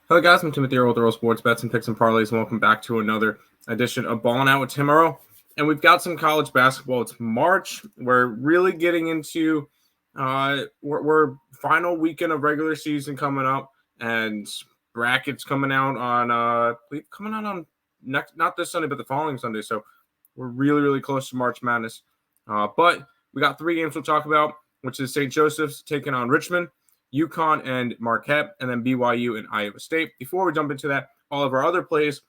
Hello guys, I'm Timothy Earle with Earle Sports Bets and Picks and Parlays, and welcome back to another edition of Ballin Out with Tim Earle. And we've got some college basketball. It's March. We're really getting into we're final weekend of regular season coming up, and brackets coming out on not this Sunday, but the following Sunday. So we're really close to March Madness. But we got 3 games we'll talk about, which is St. Joseph's taking on Richmond, Yukon and Marquette, and then BYU and Iowa State. Before we jump into that, all of our other plays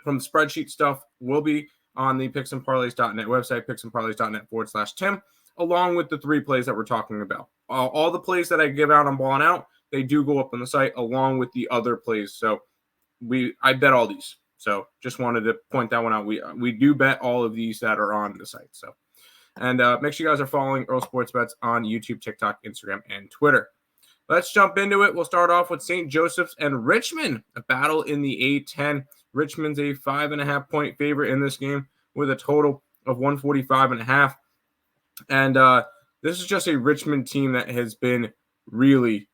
from the spreadsheet stuff will be on the picksandparlays.net website, picksandparlays.net/Tim, along with the 3 plays that we're talking about. All the plays that I give out on Ballin' Out, they do go up on the site along with the other plays. So I bet all these. So just wanted to point that one out. We do bet all of these that are on the site. So, and make sure you guys are following Earle Sports Bets on YouTube, TikTok, Instagram, and Twitter. Let's jump into it. We'll start off with St. Joseph's and Richmond, a battle in the A10. Richmond's a 5.5-point favorite in this game with a total of 145.5. And this is just a Richmond team that has been really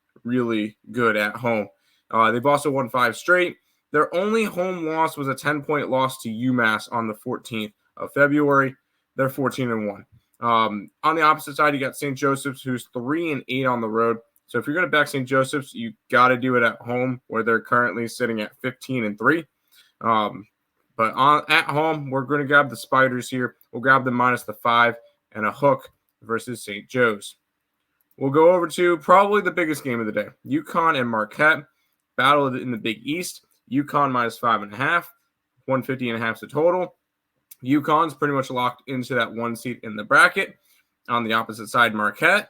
good at home. They've also won 5 straight. Their only home loss was a 10-point loss to UMass on the 14th of February. They're 14-1. On the opposite side, you got St. Joseph's, who's 3-8 on the road. So if you're going to back St. Joseph's, you got to do it at home, where they're currently sitting at 15-3. But at home, we're going to grab the Spiders here. We'll grab the -5 and a hook versus St. Joe's. We'll go over to probably the biggest game of the day. Yukon and Marquette battle in the Big East. Yukon -5.5, 150.5 is the total. Yukon's pretty much locked into that 1 seat in the bracket. On the opposite side, Marquette,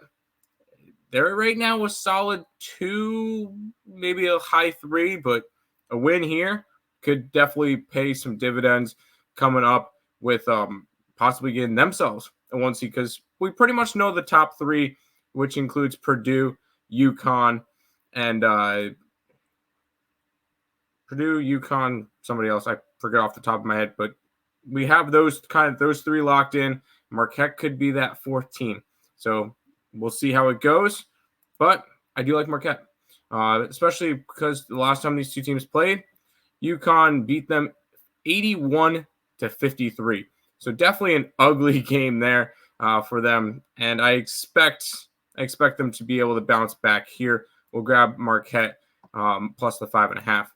they're right now a solid 2, maybe a high 3, but a win here could definitely pay some dividends coming up with possibly getting themselves a 1 seed, because we pretty much know the top 3, which includes Purdue, Yukon, and somebody else. I forget off the top of my head, but we have those 3 locked in. Marquette could be that 4th team. So we'll see how it goes, but I do like Marquette, especially because the last time these 2 teams played, Yukon beat them 81-53. So definitely an ugly game there for them, and I expect them to be able to bounce back here. We'll grab Marquette plus the 5.5,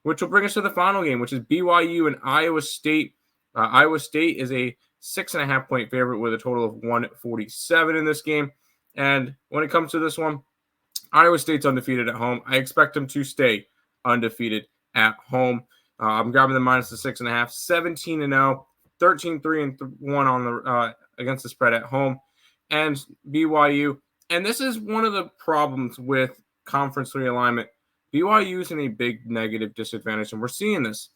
which will bring us to the final game, which is BYU and Iowa State. Iowa State is a 6.5-point favorite with a total of 147 in this game. And when it comes to this one, Iowa State's undefeated at home. I expect them to stay undefeated at home. I'm grabbing the -6.5, 17-0, 13-3-1 on the against the spread at home, and BYU. And this is one of the problems with conference realignment. BYU is in a big negative disadvantage, and we're seeing this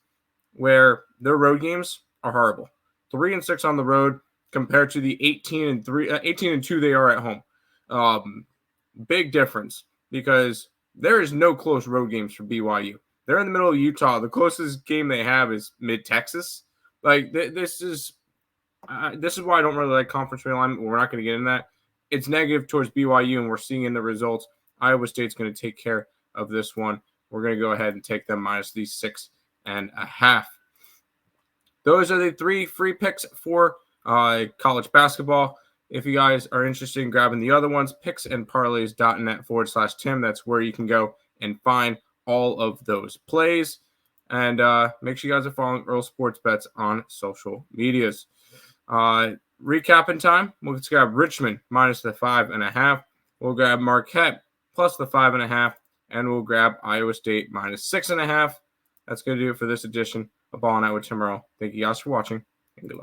where their road games are horrible. 3-6 on the road compared to the 18-2 they are at home. Big difference, because there is no close road games for BYU. They're in the middle of Utah. The closest game they have is mid-Texas. Like this is why I don't really like conference realignment. We're not going to get into that. It's negative towards BYU, and we're seeing in the results. Iowa State's going to take care of this one. We're going to go ahead and take them -6.5. Those are the 3 free picks for college basketball. If you guys are interested in grabbing the other ones, picksandparlays.net/Tim. That's where you can go and find all of those plays. And make sure you guys are following Earle Sports Bets on social medias. Recapping time, we'll grab Richmond -5.5. We'll grab Marquette plus the 5.5. And we'll grab Iowa State -6.5. That's going to do it for this edition of Ballin' Out with Tim Earle. Thank you guys for watching, and good luck.